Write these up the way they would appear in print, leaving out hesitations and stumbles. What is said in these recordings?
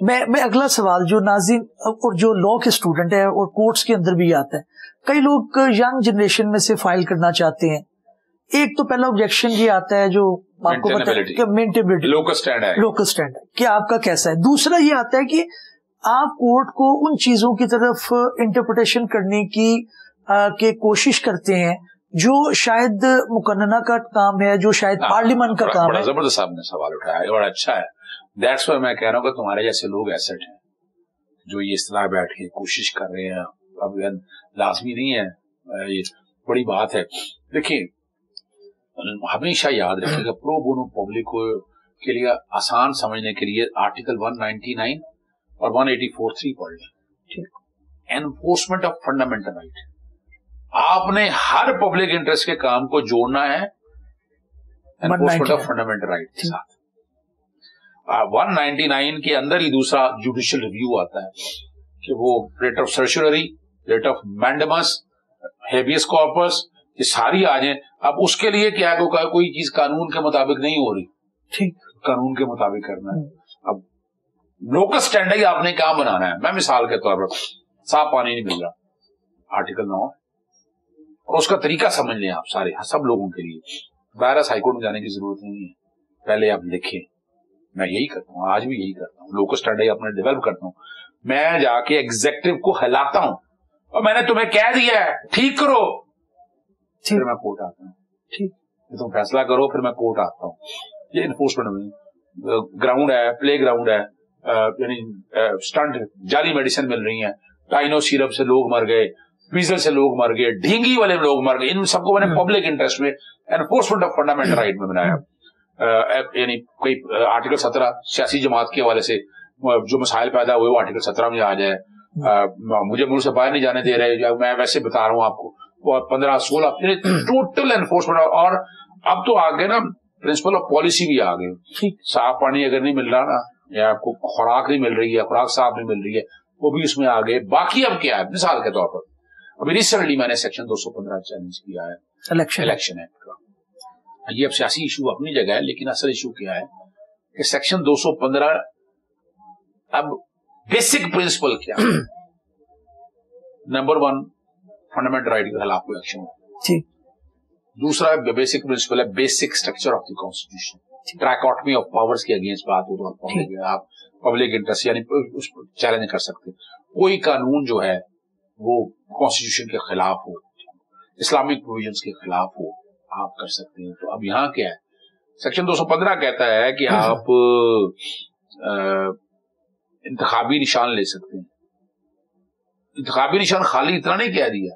میں اگلا سوال جو ناظرین اور جو لا کے اسٹوڈنٹ ہے اور کورٹس کے اندر بھی آتا ہے، کئی لوگ ینگ جنریشن میں سے فائل کرنا چاہتے ہیں. ایک تو پہلا آبجیکشن یہ آتا ہے جو آپ کو پتا ہے کہ مینٹیبلٹی، لوکل اسٹینڈ ہے کہ آپ کا کیسا ہے. دوسرا یہ آتا ہے کہ آپ کورٹ کو ان چیزوں کی طرف انٹرپریٹیشن کرنے کی کوشش کرتے ہیں جو شاید مقننہ کا کام ہے، جو شاید پارلیمنٹ کا کام ہے. زبردست آپ نے سوال اٹھایا اور اچھا ہے. دیٹس وائی میں کہہ رہا ہوں کہ تمہارے جیسے لوگ ایسٹ ہیں جو یہ اس طرح بیٹھ کے کوشش کر رہے ہیں. اب لازمی نہیں ہے، یہ بڑی بات ہے. دیکھیں ہمیشہ یاد رکھیے گا پرو بونو پبلک کے لیے آسان سمجھنے کے لیے آرٹیکل 199 اور 184(3) پڑھ لیں. Enforcement of fundamental right. آپ نے ہر پبلک انٹرسٹ کے کام کو جوڑنا ہے انفورسمنٹ آف فنڈامنٹل رائٹ کے ساتھ. 199 کے اندر ہی دوسرا جوڈیشل ریویو آتا ہے کہ وہ writ of certiorari, writ of mandamus, habeas corpus, یہ ساری آ جائیں. اب اس کے لیے کیا ہے، کوئی چیز قانون کے مطابق نہیں ہو رہی، قانون کے مطابق کرنا ہے. اب لوکل اسٹینڈ ہی آپ نے کہاں بنانا ہے. میں مثال کے طور پر صاف پانی نہیں مل رہا، آرٹیکل 9 اور اس کا طریقہ سمجھ لیں آپ سارے سب لوگوں کے لیے. بہرحال ہائی کورٹ میں جانے کی ضرورت نہیں ہے، پہلے آپ لکھیں. میں یہی کرتا ہوں، آج بھی یہی کرتا ہوں. لوکل اسٹینڈ اپنے ڈیولپ کرتا ہوں. میں جا کے ایگزیکٹو کو ہلاتا ہوں اور میں نے تمہیں کہہ دیا ہے ٹھیک کرو، پھر میں کورٹ آتا ہوں. ٹھیک تم فیصلہ کرو، پھر میں کورٹ آتا ہوں. یہ انفورسمنٹ گراؤنڈ ہے، پلے گراؤنڈ ہے. یعنی اسٹنٹ جعلی میڈیسن مل رہی ہیں، ٹائنو سیرپ سے لوگ مر گئے، ویزل سے لوگ مر گئے، ڈھینگی والے لوگ مر گئے. ان سب کو میں نے پبلک انٹرسٹ میں انفورسمنٹ آف فنڈامنٹل رائٹ میں بنایا. یعنی کوئی آرٹیکل 17 سیاسی جماعت کے حوالے سے جو مسائل پیدا ہوئے وہ آرٹیکل 17 میں آ جائے. مجھے ملک سے باہر نہیں جانے دے رہے، میں ویسے بتا رہا ہوں آپ کو. اور 15-16 ٹوٹل انفورسمنٹ. اور اب تو آگے نا پرنسپل آف پالیسی بھی آ گئے. صاف پانی اگر نہیں مل رہا نا، یا آپ کو خوراک نہیں مل رہی ہے، خوراک صاف نہیں مل رہی ہے، وہ بھی اس میں آ گئے. باقی اب کیا ہے، مثال کے طور پر ابھی ریسنٹلی میں نے سیکشن 215 چیلنج کیا ہے الیکشن ایکٹ کا. یہ اب سیاسی ایشو اپنی جگہ ہے، لیکن اصل ایشو کیا ہے کہ سیکشن 215 اب بیسک پرنسپل کیا ہے. نمبر 1 فنڈامنٹل رائٹ کے خلاف کوئی ایکشن ہو. دوسرا بیسک پرنسپل ہے basic structure of the constitution. Trichotomy of powers کے اگینسٹ بات ہو تو آپ پبلک انٹرسٹ یعنی اس پر چیلنج کر سکتے. کوئی قانون جو ہے وہ کانسٹیٹیوشن کے خلاف ہو، اسلامک پروویژنز کے خلاف ہو، آپ کر سکتے ہیں. تو اب یہاں کیا ہے، سیکشن 215 کہتا ہے کہ آپ انتخابی نشان لے سکتے ہیں. انتخابی نشان خالی اتنا نہیں کہہ دیا،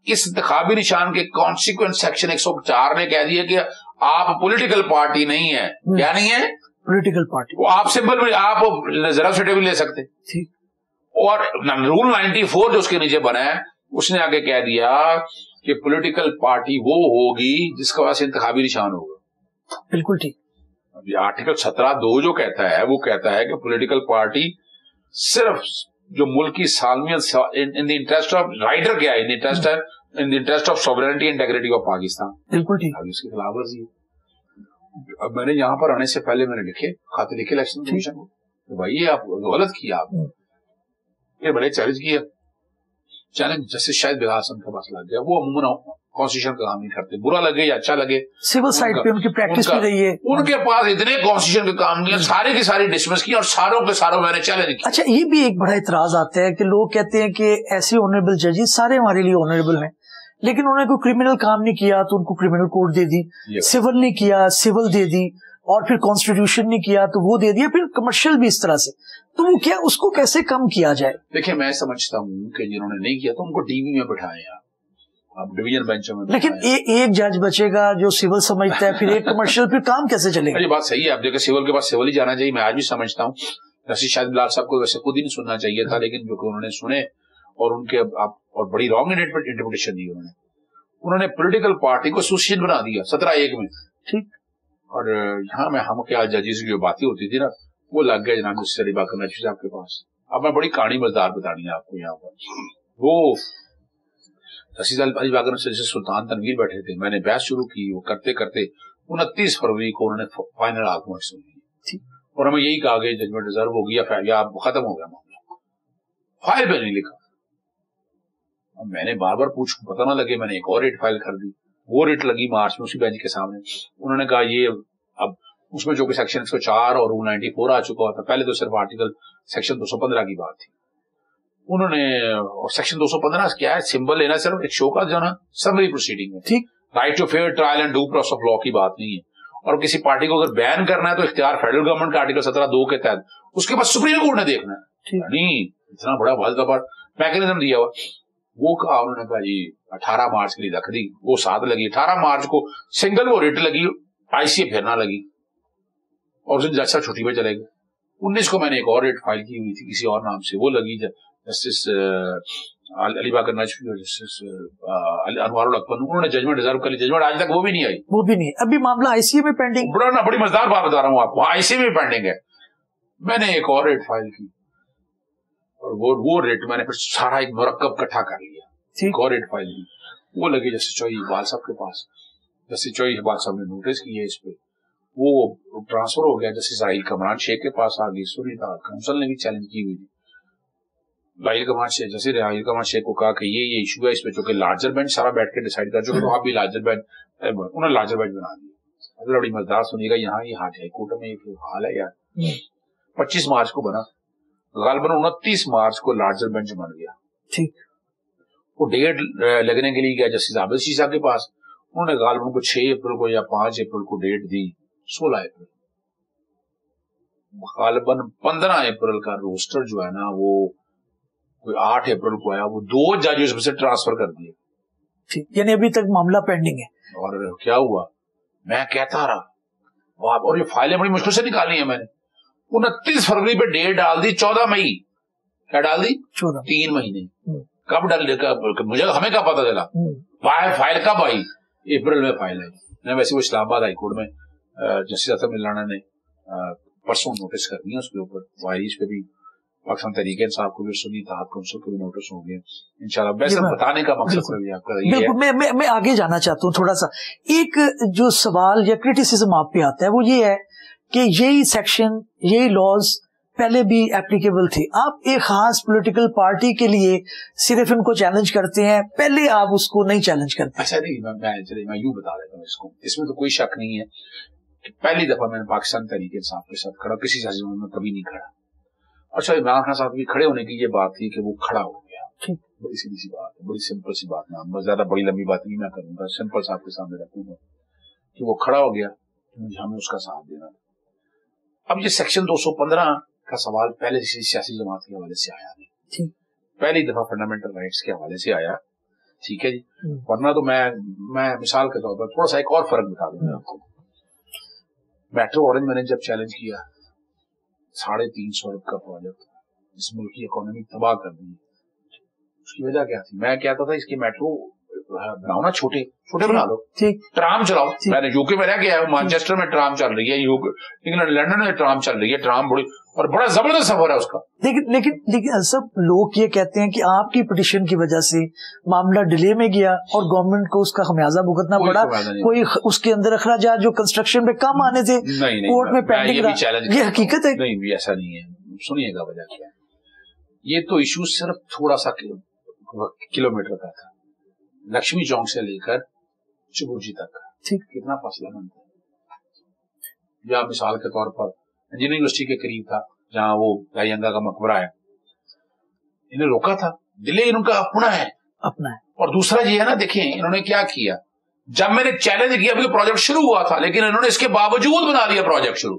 اس انتخابی نشان کے کانسیکوینس سیکشن 104 نے کہہ دیا کہ آپ پولیٹیکل پارٹی نہیں ہے. کیا نہیں ہے؟ Political party. وہ آپ سمپل آپ ریزرو بھی لے سکتے. اور رول 94 جو اس کے نیچے بنا ہے اس نے آگے کہہ دیا کہ پولیٹیکل پارٹی وہ ہوگی جس کا واسطے انتخابی نشان ہوگا. بالکل ٹھیک. آرٹیکل 17(2) جو کہتا ہے وہ کہتا ہے کہ پولیٹیکل پارٹی صرف جو ملک کی سالمیت in the interest of writer کیا ہے، in the interest of sovereignty integrity of Pakistan. بالکل ٹھیک. اب اس کی خلاف ورزی ہے. اب میں نے یہاں پر آنے سے پہلے میں نے خط لکھے الیکشن کمیشن کو، بھائی یہ آپ غلط کیا. آپ یہ بڑے چیلنج کیا، چیلنج جیسے شاید بغیر حسن کا پاس لگ گیا. وہ عموماً کانسٹیٹیوشن کا کام نہیں کرتے، برا لگے یا اچھا لگے، سول سائڈ پہ ان کی پریکٹس بھی رہی ہے. ان کے پاس اتنے کانسٹیٹیوشن کے کام کیا، سارے کی ساری ڈسمس کی اور ساروں کے ساروں میں نے چیلنج کیا. اچھا یہ بھی ایک بڑا اعتراض آتا ہے کہ لوگ کہتے ہیں کہ ایسے آنریبل ججز سارے ہمارے لیے آنریبل ہیں، لیکن انہوں نے کوئی کرمنل کام نہیں کیا تو ان کو کرمنل کوڈ دے دی، سول نہیں کیا سول دے دی، اور پھر کانسٹیٹیوشن نہیں کیا تو وہ دے دیا، پھر کمرشل بھی اس طرح سے. تو وہ کیا اس کو کیسے کم کیا جائے؟ دیکھیں میں سمجھتا ہوں کہ جنہوں نے نہیں کیا تو ان کو ڈی وی میں بٹھائیں آپ ڈویژن بینچوں میں. لیکن ایک جج بچے گا جو سول سمجھتا ہے، پھر ایک کمرشل، پھر کام کیسے چلے گا؟ یہ بات صحیح ہے. آپ دیکھیں سول کے پاس سول ہی جانا چاہیے. میں آج بھی سمجھتا ہوں رشید شاہد بلال صاحب کو ویسے خود ہی نہیں سننا چاہیے تھا، لیکن جو انہوں نے سنے اور ان کے اور بڑی رانگ انٹرپریٹیشن دی انہوں نے پولیٹیکل پارٹی کو ایسوسیٹ بنا دیا 17(1) میں. ٹھیک. اور یہاں میں ہم کیا ججز کی جو باتیں ہوتی تھی نا وہ لگ گئے جناب سری باقر نشی صاحب کے پاس. اب میں بڑی کہانی مزدار بتانی ہے آپ کو. یہاں پر وہ رشید علی باقر نشی سے سلطان تنویر بیٹھے تھے، میں نے بحث شروع کی، وہ کرتے کرتے 29 فروری کو انہوں نے فائنل آرگومنٹ سنی اور ہمیں یہی کہا کہ ججمنٹ ریزرو ہوگی یا ختم ہو گیا معاملہ, فائل پہ نہیں لکھا. اب میں نے بار بار پوچھوں پتہ نہ لگے, میں نے ایک اور ریٹ فائل کر دی. وہ ریٹ لگی مارچ میں اسی بینچ کے سامنے. انہوں نے کہا یہ اب اس میں جو کہ سیکشن 104 اور رول 94 آ چکا تھا, پہلے تو صرف آرٹیکل سیکشن 215 کی بات تھی. انہوں نے سیکشن 215 کیا ہے, سمبل لینا صرف ایک شو کا جو نا سمری پروسیڈنگ ہے, ٹھیک, right to fair trial and due process of law کی بات نہیں ہے. اور کسی پارٹی کو اگر بین کرنا ہے تو اختیار فیڈرل گورنمنٹ کا آرٹیکل 17(2) کے تحت, اس کے بعد سپریم کورٹ نے دیکھنا ہے. نہیں اتنا بڑا واضح میکینزم دیا ہوا. وہ کہا انہوں نے کہا جی 18 مارچ کے لیے رکھ دی, وہ 7 لگی, 18 مارچ کو سنگل وہ ریٹ لگی, آئی سی اے پھرنا لگی, اور اس دن جج صاحب چھٹی پہ چلے گئے. 19 کو میں نے ایک اور ریٹ فائل کی ہوئی تھی کسی اور نام سے, وہ لگی جسٹس علی باقر نجفی اور جسٹس انوار الاکبر, انہوں نے ججمنٹ ریزرو کر لی. ججمنٹ آج تک وہ بھی نہیں آئی, وہ بھی نہیں, ابھی معاملہ آئی سی اے میں پینڈنگ. بڑی مزدار بات بتا رہا ہوں آپ کو, آئی سی اے میں پینڈنگ ہے. میں نے ایک اور ریٹ فائل کی, اور وہ ریٹ میں نے پھر سارا ایک مرکب اکٹھا کر لیا, ایک اور ریٹ فائل کی. وہ لگی جسٹس چوہی اقبال صاحب کے پاس. جسٹس چوہی اقبال صاحب نے نوٹس کی ہے اس پہ, وہ ٹرانسفر ہو گیا جسٹس راہیل کمران شیخ کے پاس آ گئی. سنی کونسل نے بھی چیلنج کی ہوئی تھی. راہیل کمران شیخ, جیسے راہیل کمران شیخ کو کہا کہ یہ ایشو ہے اس پہ, چونکہ لارجر بینچ سارا بیٹھ کے ڈیسائیڈ کر چکے, تو آپ بھی لارجر بینچ, انہوں نے لارجر بینچ بنا دیا. بڑی مزدار سنیے گا یہاں یہ ہائی کورٹ میں یہ حال ہے یار. 25 مارچ کو بنا, غالباً 29 مارچ کو لارجر بینچ بن گیا. ٹھیک, وہ ڈیٹ لگنے کے لیے گیا جسٹس عابد شیشا کے پاس. انہوں نے غالباً کو 6 اپریل کو یا 5 اپریل کو ڈیٹ دی. 16 اپریل, غالباً 15 اپریل کا روسٹر جو ہے نا وہ کوئی 8 اپریل کو آیا, وہ 2 ججز میں سے ٹرانسفر کر دیے. یعنی ابھی تک معاملہ پینڈنگ ہے. اور کیا ہوا, میں کہتا رہا, اور یہ فائلیں بڑی مشکل سے نکالی ہیں میں نے. 29 فروری پہ ڈیٹ ڈال دی, 14 مئی کیا ڈال دی, 3 مہینے. کب ڈال دیا مجھے, ہمیں کیا پتا چلا فائل کب آئی, اپریل میں فائل آئی. ویسے وہ اسلام آباد ہائی کورٹ میں جسٹس اسد ملانا نے پرسوں نوٹس کر دیا اس کے اوپر. وائریز پہ بھی پاکستان تحریک انصاف کو بھی, سنی اتحاد کونسل کو بھی نوٹس ہو گئے انشاءاللہ. ویسے بتانے کا مقصد میں آگے جانا چاہتا ہوں تھوڑا سا. ایک جو سوال یا کریٹیسزم آپ پہ آتا ہے وہ یہ ہے کہ یہی سیکشن, یہی لاز پہلے بھی اپلیکیبل تھے. آپ ایک خاص پولیٹیکل پارٹی کے لیے صرف ان کو چیلنج کرتے ہیں, پہلے آپ اس کو نہیں چیلنج کرتے. اچھا نہیں, میں یوں بتا دیتا ہوں اس کو, اس میں تو کوئی شک نہیں ہے کہ پہلی دفعہ میں نے پاکستان تحریک انصاف کے ساتھ کھڑا, کسی سیاسی میں کبھی نہیں کھڑا. اچھا عمران خان صاحب بھی کھڑے ہونے کی یہ بات تھی کہ وہ کھڑا ہو گیا. بڑی سیدھی سی بات ہے, بڑی سمپل سی بات. میں زیادہ بڑی لمبی بات نہیں میں کروں گا, سمپل صاحب کے سامنے رکھوں گا کہ وہ کھڑا ہو گیا, ہمیں اس کا ساتھ دینا. اب یہ سیکشن 215 کا سوال پہلے سیاسی جماعت کے حوالے سے آیا نہیں, پہلی دفعہ فنڈامنٹل رائٹس کے حوالے سے آیا. ٹھیک ہے جی, ورنہ تو میں مثال کے طور پر تھوڑا سا ایک اور فرق بتا دوں گا آپ کو. میٹرو اورنج میں نے جب چیلنج کیا 350 ارب کا پروجیکٹ جس ملک کی اکانومی تباہ کر دی, اس کی وجہ کیا تھی؟ میں کہتا تھا اس کے میٹرو بناؤ نا, چھوٹے بنا لو, ٹرام چلاؤ. میں نے یو کے میں رہ گیا, مانچسٹر میں ٹرام چل رہی ہے, انگلینڈ لنڈن میں ٹرام چل رہی ہے, ٹرام بڑی اور بڑا زبردست سفر ہے اس کا. لیکن سب لوگ یہ کہتے ہیں کہ آپ کی پٹیشن کی وجہ سے معاملہ ڈیلے میں گیا اور گورنمنٹ کو اس کا خمیازہ بھگتنا پڑا. کوئی اس کے اندر اخراجات جو کنسٹرکشن پہ کم آنے تھے کورٹ میں پینڈنگ رہا, یہ حقیقت ہے. نہیں ایسا نہیں ہے, سنیے گا وجہ کیا ہے. یہ تو ایشو صرف تھوڑا سا کلومیٹر کا تھا, لکشمی چوک سے لے کر چبورجی تک کتنا فاصلہ بنتا ہے. یا مثال کے طور پر انجینئرنگ یونیورسٹی کے قریب تھا جہاں وہ ینگا کا مقبرہ ہے, انہیں روکا تھا, دلے ان کا اپنا ہے. اور دوسرا یہ ہے نا, دیکھیں انہوں نے کیا کیا, جب میں نے چیلنج کیا ابھی پروجیکٹ شروع ہوا تھا لیکن انہوں نے اس کے باوجود بنا لیا پروجیکٹ شروع.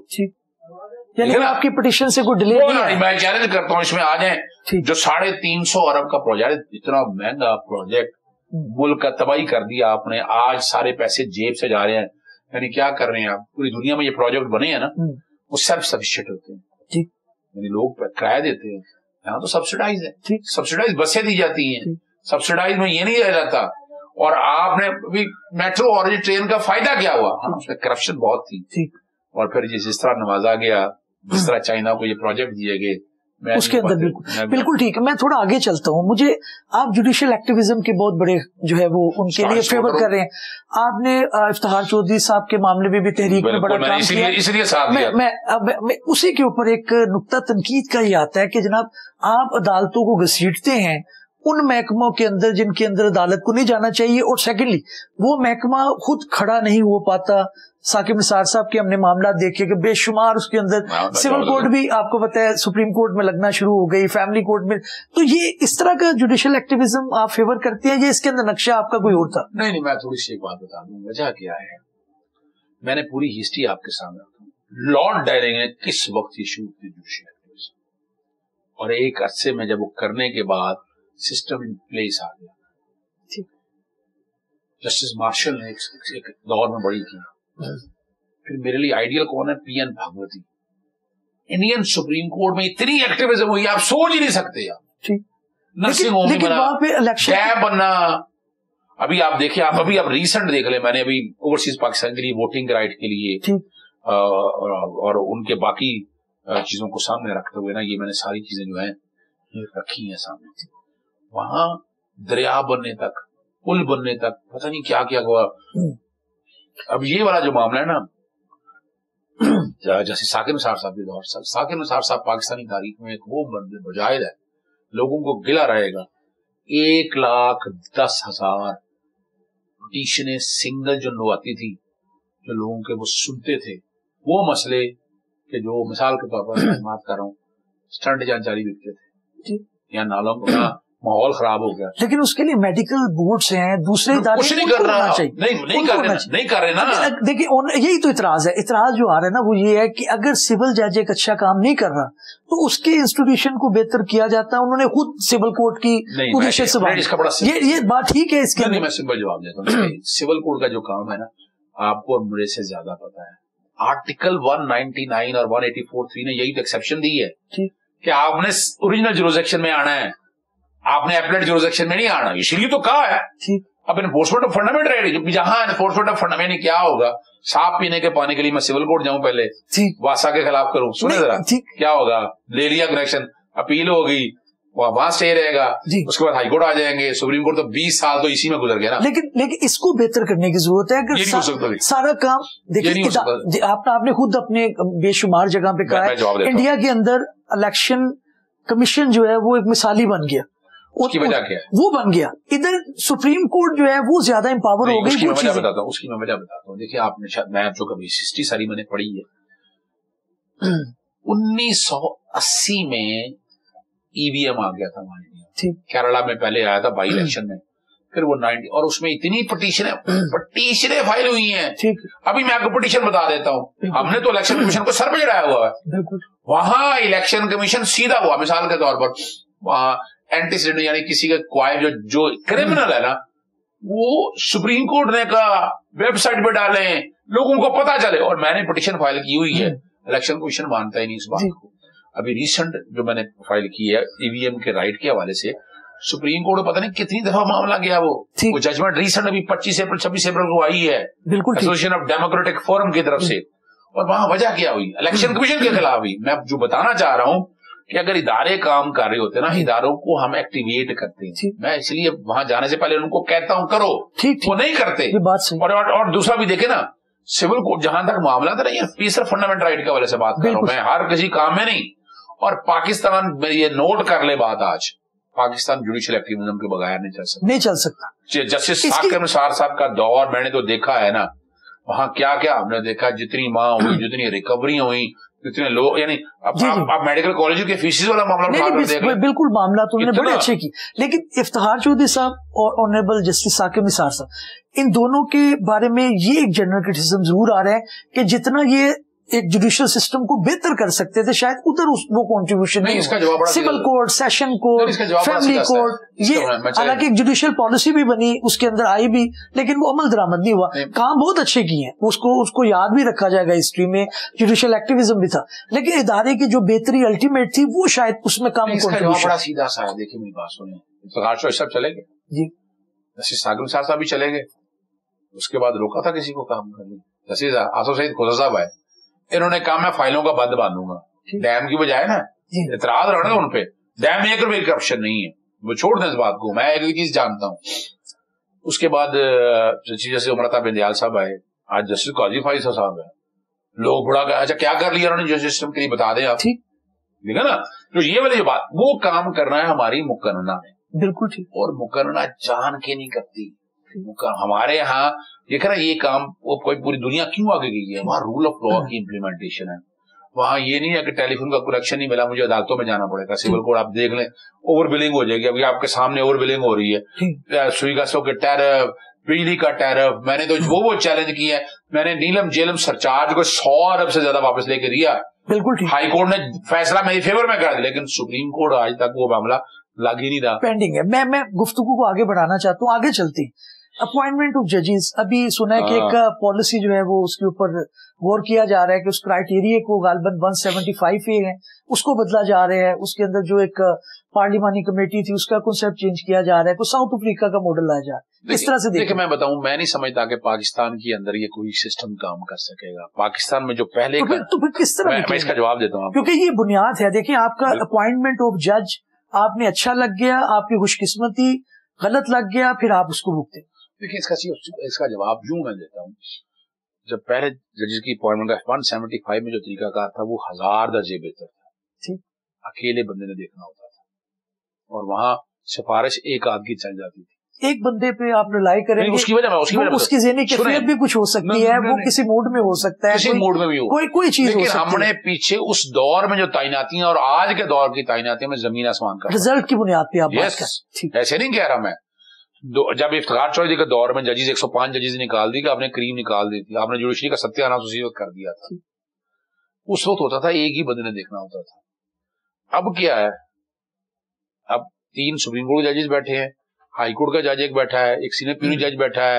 یعنی آپ کی پٹیشن سے کوئی ڈیلے نہیں ہے. میں چیلنج کرتا ہوں اس میں آ جائیں, جو 350 ارب کا پروجیکٹ, اتنا مہنگا پروجیکٹ, ملک کا تباہی کر دیا آپ نے, آج سارے پیسے جیب سے جا رہے ہیں. یعنی کیا کر رہے ہیں آپ, پوری دنیا میں یہ پروجیکٹ بنے ہیں نا وہ سیلف سفیشینٹ ہوتے ہیں, یعنی لوگ کرایہ دیتے ہیں. یہاں تو سبسڈائز ہے, سبسڈائز بسیں دی جاتی ہیں, سبسڈائز میں یہ نہیں دیا جاتا. اور آپ نے میٹرو اور ٹرین کا فائدہ کیا ہوا, اس میں کرپشن بہت تھی. اور پھر جس طرح نوازا گیا, جس طرح چائنا کو یہ پروجیکٹ دیے گئے, اس کے اندر بالکل ٹھیک ہے. میں تھوڑا آگے چلتا ہوں. مجھے آپ جوڈیشل ایکٹیویزم کے بہت بڑے جو ہے وہ ان کے لیے فیور کر رہے ہیں. آپ نے افتخار چودھری صاحب کے معاملے میں بھی تحریک میں بڑا کام کیا. میں اسی کے اوپر ایک نقطہ تنقید کا ہی آتا ہے کہ جناب آپ عدالتوں کو گھسیٹتے ہیں ان محکموں کے اندر جن کے اندر عدالت کو نہیں جانا چاہیے, اور سیکنڈلی وہ محکمہ خود کھڑا نہیں ہو پاتا. ثاقب نثار صاحب کے ہم نے معاملات دیکھے کہ بے شمار اس کے اندر سول کورٹ بھی آپ کو پتا ہے سپریم کورٹ میں لگنا شروع ہو گئی, فیملی کورٹ میں. تو یہ اس طرح کا جوڈیشل ایکٹیویزم آپ فیور کرتے ہیں یا اس کے اندر نقشہ آپ کا کوئی اور تھا؟ نہیں, میں تھوڑی سی ایک بات بتا دوں. وجہ کیا ہے, میں نے پوری ہسٹری آپ کے سامنے رکھا. لارڈ ڈائرنگ نے کس وقت ایشو کی جوڈیشل ایکٹیویزم, اور ایک عرصے میں جب وہ کرنے کے بعد سسٹم ان پلیس آ گیا. جسٹس مارشل نے ایک دور میں بڑی کی. پھر میرے لیے آئیڈیل کون ہے, پی این بھاگوتی. انڈین سپریم کورٹ میں اتنی ایکٹیویزم ہوئی آپ سوچ ہی نہیں سکتے. نرسنگ ہوم بنا, کیب بننا. ابھی آپ دیکھیں, آپ ابھی ریسنٹ دیکھ لیں, میں نے ابھی اوورسیز پاکستان کے لیے ووٹنگ رائٹ کے لیے اور ان کے باقی چیزوں کو سامنے رکھتے ہوئے نا, یہ میں نے ساری چیزیں جو ہیں رکھی ہیں سامنے. وہاں دریا بننے تک, پل بننے تک, پتہ نہیں کیا کیا ہوا. اب یہ والا جو معاملہ ہے نا, جیسے ثاقب نثار صاحب کے دور, ثاقب نثار صاحب پاکستانی تاریخ میں ایک وہ مجاہد ہے, لوگوں کو گلا رہے گا. 1,10,000 پٹیشنیں سنگل جو آتی تھی, جو لوگوں کے وہ سنتے تھے وہ مسئلے کہ جو مثال کے طور پر میں بات کر رہا ہوں, اسٹنٹ جان جاری بکتے تھے یا نالوں کا ماحول خراب ہو گیا. لیکن اس کے لیے میڈیکل بورڈز ہیں, دوسرے ادارے کچھ نہیں کر رہا, نہیں کر رہے نا. دیکھیں یہی تو اعتراض ہے. اعتراض جو آ رہا ہے نا وہ یہ ہے کہ اگر سول جج ایک اچھا کام نہیں کر رہا تو اس کے انسٹیٹیوشن کو بہتر کیا جاتا ہے. انہوں نے خود سول کورٹ کی پوزیشن سے یہ بات ٹھیک ہے. اس کے میں سمپل جواب دیتا ہوں. سول کورٹ کا جو کام ہے نا, آپ کو مجھے سے زیادہ پتا ہے. آرٹیکل 199 اور 184(3) نے یہی تو ایکسیپشن دی ہے کہ آپ نے اوریجنل جورسڈکشن میں آنا ہے, آپ نے ایپلیٹ جورسڈکشن میں نہیں آنا. اسی لیے تو کہا ہے اب انفورسمنٹ آف فنڈامنٹ رائٹ, جہاں انفورسمنٹ آف فنڈامنٹ کیا ہوگا, صاف پینے کے پانی کے لیے میں سول کورٹ جاؤں پہلے واسا کے خلاف کروں, سنیں ذرا کیا ہوگا. لے لیا کنیکشن, اپیل ہوگی, وہاں اسٹے رہے گا, اس کے بعد ہائی کورٹ آ جائیں گے, سپریم کورٹ. تو 20 سال تو اسی میں گزر گیا نا. لیکن اس کو بہتر کرنے کی ضرورت ہے. اگر سارا کام دیکھیے, آپ نے خود اپنے بے شمار جگہ پہ کہا ہے انڈیا کے اندر الیکشن کمیشن جو ہے وہ ایک مثالی بن گیا. اس کی وجہ کیا ہے, وہ بن گیا. ادھر سپریم کورٹ جو ہے وہ زیادہ امپاور ہو گئی. اس کی میں وجہ بتاتا ہوں. دیکھیے آپ نے, میں جو کبھی ہسٹری ساری میں نے پڑھی ہے, 1980 میں ای وی ایم آ گیا تھا ہمارے یہاں, کیرلا میں پہلے آیا تھا بائی الیکشن میں, پھر وہ 90, اور اس میں اتنی پٹیشنیں فائل ہوئی ہیں. ابھی میں آپ کو پٹیشن بتا دیتا ہوں. ہم نے تو الیکشن کمیشن کو سر پہ چڑھایا ہوا ہے. وہاں الیکشن کمیشن سیدھا ہوا, مثال کے طور پر وہاں اینٹیسیڈنٹ یعنی کسی کا کوائف جو کرمنل ہے نا, وہ سپریم کورٹ نے کہا ویب سائٹ پہ ڈالیں, لوگوں کو پتا چلے. اور میں نے پٹیشن فائل کی ہوئی ہے, الیکشن کمیشن مانتا ہی نہیں اس بات کو. ابھی ریسنٹ جو میں نے فائل کی ہے ای وی ایم کے رائٹ کے حوالے سے, سپریم کورٹ پتہ نہیں کتنی دفعہ معاملہ گیا. وہ ججمنٹ ریسنٹ ابھی 25 اپریل 26 اپریل کو آئی ہے ایسوسیشن آف ڈیموکریٹک فورم کی طرف سے. اور وہاں وجہ کیا ہوئی, الیکشن کمیشن کے خلاف ہوئی. میں جو بتانا چاہ رہا ہوں کہ اگر ادارے کام کر رہے ہوتے نا, اداروں کو ہم ایکٹیویٹ کرتے ہیں. میں اس لیے وہاں جانے سے پہلے ان کو کہتا ہوں کرو, وہ نہیں کرتے. اور دوسرا بھی دیکھیں نا, سول کورٹ جہاں تک معاملہ تھا نا, یہ صرف فنڈامنٹ رائٹ کے حوالے سے بات کر رہا ہوں میں, ہر کسی کام میں نہیں. اور پاکستان میں یہ نوٹ کر لے بات, آج پاکستان جوڈیشل ایکٹیویزم کے بغیر نہیں چل سکتا. جسٹس ثاقب نثار صاحب کا دور میں نے تو دیکھا ہے نا, وہاں کیا کیا ہم نے دیکھا, جتنی ماں ہوئی, جتنی ریکوری ہوئی, جتنے لوگ, یعنی آپ میڈیکل کالج کے فیسز والا معاملہ بالکل معاملہ تو انہوں نے بڑے اچھے کی. لیکن افتخار چودھری صاحب اور آنریبل جسٹس ثاقب نثار صاحب, ان دونوں کے بارے میں یہ ایک جنرل کرٹیسزم ضرور آ رہا ہے کہ جتنا یہ ایک جوڈیشل سسٹم کو بہتر کر سکتے تھے, شاید ادھر وہ کنٹریبیوشن نہیں. Civil court, session court, family court, یہ حالانکہ ایک جوڈیشل پالیسی بھی بنی, اس کے اندر آئی بھی, لیکن وہ عمل درآمد نہیں ہوا. کام بہت اچھے کیے ہیں, اس کو یاد بھی رکھا جائے گا ہسٹری میں, جوڈیشل ایکٹیویزم بھی تھا, لیکن ادارے کی جو بہتری الٹیمیٹ تھی وہ شاید اس میں کام بڑا سیدھا سا ہے. دیکھیے میری بات سنیں, افتخار چودھری صاحب چلے گئے جی, جسٹس ثاقب نثار صاحب بھی چلے گئے, اس کے بعد روکا تھا کسی کو کام کرنے. جسٹس آصف سعید خضر صاحب آئے, انہوں نے کہا میں فائلوں کا بند باندھوں گا, ڈیم کی بجائے نا اعتراض رہا نا ان پہ, ڈیم میکر میں کرپشن نہیں ہے, وہ چھوڑ دیں اس بات کو. میں ایک چیز جانتا ہوں, اس کے بعد جیسے عمرتا بندیال صاحب آئے, آج جسٹس قاضی فائز صاحب ہے, لوگ بڑا کہ اچھا کیا کر لیا انہوں نے جسٹس سسٹم کے لیے, بتا دیں آپ. ٹھیک ہے نا, تو یہ والی جو بات, وہ کام کرنا ہے ہماری مقننہ نے. بالکل ٹھیک. اور مقننہ جان کے نہیں کرتی. ہمارے ہاں دیکھ رہا یہ کام کوئی پوری دنیا کیوں آگے گئی ہے, وہاں رول آف لا کی امپلیمنٹیشن ہے. وہاں یہ نہیں ہے کہ ٹیلی فون کا کلیکشن نہیں ملا مجھے عدالتوں میں جانا پڑے گا. سول کوڈ آپ دیکھ لیں, اوور بلنگ ہو جائے گی. ابھی آپ کے سامنے اوور بلنگ ہو رہی ہے, سوئی گسوں کے ٹیرف, بجلی کا ٹیرف. میں نے تو وہ چیلنج کیا ہے, میں نے نیلم جیلم سرچارج کو 100 ارب سے زیادہ واپس لے کے دیا. بالکل ہائی کورٹ نے فیصلہ میری فیور میں کر دیا, لیکن سپریم کورٹ آج تک وہ معاملہ لگ ہی نہیں رہا, پینڈنگ ہے. میں گفتگو کو آگے بڑھانا چاہتا ہوں, آگے چلتے ہیں. اپوائنٹمنٹ آف ججز, ابھی سنا ہے کہ ایک پالیسی جو ہے وہ اس کے اوپر غور کیا جا رہا ہے کہ اس کرائٹیریا کو غالباً 175A ہے اس کو بدلا جا رہا ہے. اس کے اندر جو ایک پارلیمانی کمیٹی تھی اس کا کنسپٹ چینج کیا جا رہا ہے, کوئی ساؤتھ افریقہ کا ماڈل لایا جا رہا ہے. اس طرح سے دیکھیں, میں بتاؤں, میں نہیں سمجھتا کہ پاکستان کے اندر یہ کوئی سسٹم کام کر سکے گا. پاکستان میں جو پہلے تو پھر کس طرح میں اس کا جواب دیتا ہوں, کیونکہ یہ بنیاد ہے. دیکھیں آپ کا اپوائنٹمنٹ آف جج آپ نے اچھا لگ گیا, آپ کی خوش قسمتی, غلط لگ گیا, پھر آپ اس کو روکتے. دیکھیں اس کا جواب یوں میں دیتا ہوں, جب پہلے ججز کی اپوائنٹمنٹ کا 175 میں جو طریقہ کار تھا وہ 1000 درجے بہتر تھا. اکیلے بندے نے دیکھنا ہوتا تھا, اور وہاں سفارش ایک آدھ کی چل جاتی تھی. ایک بندے پہ آپ ریلائی کریں گے, اس کی ذہنی کیفیت بھی کچھ ہو سکتی ہے, وہ کسی موڈ میں ہو سکتا ہے, کسی موڈ میں بھی ہو, کوئی چیز ہو سکتی ہے. ہم نے پیچھے اس دور میں جو تعیناتیاں اور آج کے دور کی تعیناتیاں میں زمین آسمان کا رزلٹ کی بنیاد پہ آپ بات کریں. ایسے نہیں کہہ رہا میں, جب افتخار چودھری کے دور میں ججز 105 ججز نکال دی کہ آپ نے کریم نکال دی تھی, آپ نے جوڈیشری کا ستیہ ناش اسی وقت کر دیا تھا. اس وقت ہوتا تھا ایک ہی بندے نے دیکھنا ہوتا تھا. اب کیا ہے, اب 3 سپریم کورٹ کے ججز بیٹھے ہیں, ہائی کورٹ کا جج ایک بیٹھا ہے, ایک سینئر پیونی جج بیٹھا ہے,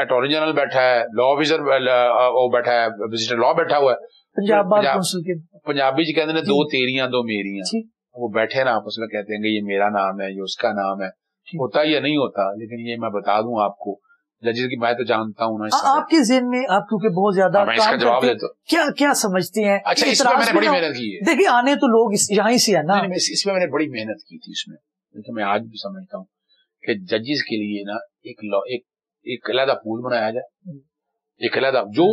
اٹارنی جنرل بیٹھا ہے, لا آفیسر بیٹھا ہے, وزٹر لا بیٹھا ہوا ہے. پنجابی جی کہتے ہیں 2 تیریاں 2 میریاں, وہ بیٹھے نا آپس میں کہتے ہیں کہ یہ میرا نام ہے, یہ اس کا نام ہے. ہوتا یا نہیں ہوتا, لیکن یہ میں بتا دوں آپ کو, ججز کی میں تو جانتا ہوں نا. آپ کے ذہن میں آپ کیونکہ بہت زیادہ میں اس کا جواب دیتا ہوں, کیا سمجھتے ہیں؟ اچھا, اس میں میں نے بڑی محنت کی ہے. دیکھیں آنے تو لوگ یہاں ہی سے ہے نا, اس میں میں نے بڑی محنت کی تھی. اس میں لیکن میں آج بھی سمجھتا ہوں کہ ججز کے لیے نا ایک علیحدہ پول بنایا جائے, ایک علیحدہ جو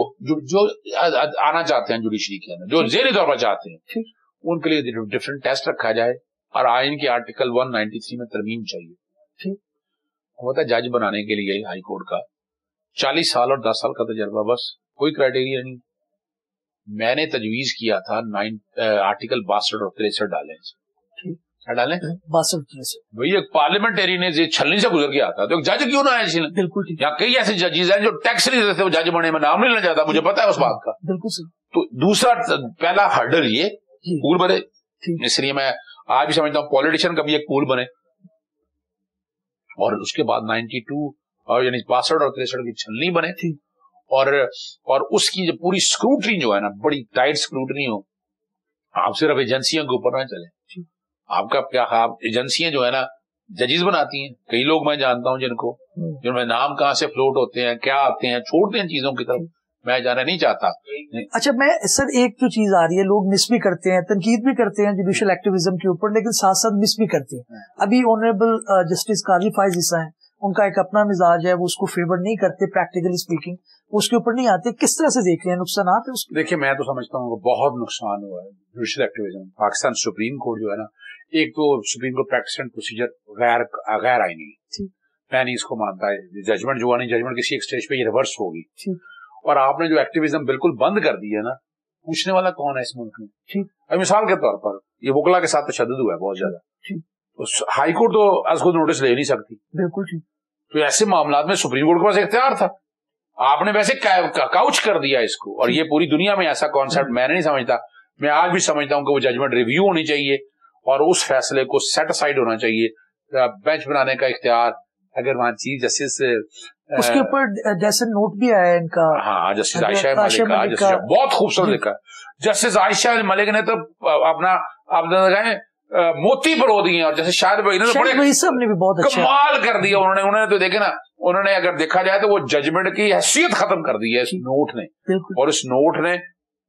آنا چاہتے ہیں جوڈیشری کے اندر, جو ذہنی طور پر چاہتے ہیں, ان کے لیے ڈفرنٹ ٹیسٹ رکھا جائے, اور آئین کے آرٹیکل 193 میں ترمیم چاہیے. ہوتا ہے جج بنانے کے لیے ہائی کورٹ کا 40 سال اور 10 سال کا تجربہ, بس کوئی کرائٹیریا نہیں. میں نے تجویز کیا تھا آرٹیکل 62 اور 63 ڈالیں 62 بھائی, ایک پارلیمنٹری نے چھلنی سے گزر کے آتا تو ایک جج کیوں نہ ہے؟ بالکل, یہاں کئی ایسے ججز ہیں جو ٹیکس نہیں دیتے, وہ جج بنے میں نام نہیں لینا چاہتا, مجھے پتا ہے اس بات کا. بالکل. تو دوسرا پہلا ہرڈل یہ پول بنے, اس لیے میں آج بھی سمجھتا ہوں پولیٹیشین کا بھی ایک پول بنے, اور اس کے بعد 92 اور یعنی 62 اور 63 کی چھلنی بنے, اور اس کی جو پوری اسکروٹنی جو ہے نا, بڑی ٹائٹ اسکروٹنی ہو. آپ صرف ایجنسیوں کے اوپر نہ چلیں, آپ کا کیا ایجنسیاں جو ہے نا ججز بناتی ہیں. کئی لوگ میں جانتا ہوں جن میں نام کہاں سے فلوٹ ہوتے ہیں, کیا آتے ہیں, چھوڑتے ہیں چیزوں کی طرف, میں جانا نہیں چاہتا. اچھا, میں سر ایک جو چیز آ رہی ہے, لوگ مس بھی کرتے ہیں, تنقید بھی کرتے ہیں جوڈیشل ایکٹیویزم کے اوپر, لیکن ساتھ ساتھ مس بھی کرتے ہیں. ابھی آنریبل جسٹس قاضی فائز عیسیٰ ہیں, ان کا ایک اپنا مزاج ہے, وہ اس کو فیور نہیں کرتے, پریکٹیکلی اسپیکنگ اس کے اوپر نہیں آتے. کس طرح سے دیکھ رہے ہیں نقصانات ہیں اس کے؟ دیکھیں, میں تو سمجھتا ہوں بہت نقصان ہوا ہے judicial activism. Pakistan supreme court جو ہے نا, ایک تو supreme court practice and procedure غیر آئینی, میں نہیں اس کو مانتا ہے. ججمنٹ جو ہے نا, ججمنٹ کسی ایک سٹیج پہ یہ ریورس ہوگی, اور آپ نے جو ایکٹیویزم بالکل بند کر دی ہے نا, پوچھنے والا کون ہے اس ملک میں؟ اب مثال کے طور پر یہ وکلا کے ساتھ تشدد ہوا ہے بہت زیادہ, ہائی کورٹ تو از خود نوٹس لے نہیں سکتی. بالکل. تو ایسے معاملات میں سپریم کورٹ کے پاس اختیار تھا, آپ نے ویسے کاؤچ کر دیا اس کو, اور یہ پوری دنیا میں ایسا کانسیپٹ میں نہیں سمجھتا. میں آج بھی سمجھتا ہوں کہ وہ ججمنٹ ریویو ہونی چاہیے, اور اس فیصلے کو سیٹ اسائڈ ہونا چاہیے. بینچ بنانے کا اختیار اگر وہاں چیف جسٹس اس کے اوپر جیسے نوٹ بھی آیا ان کا, ہاں, جسٹس عائشہ ملک کا بہت خوبصورت لکھا. جسٹس عائشہ ملک نے تو اپنا آپ موتی پرو دیے, اور جیسے شاید بھائی نے بھی بہت کمال کر دیا. انہوں نے تو دیکھے نا, انہوں نے اگر دیکھا جائے تو وہ ججمنٹ کی حیثیت ختم کر دی ہے اس نوٹ نے, اور اس نوٹ نے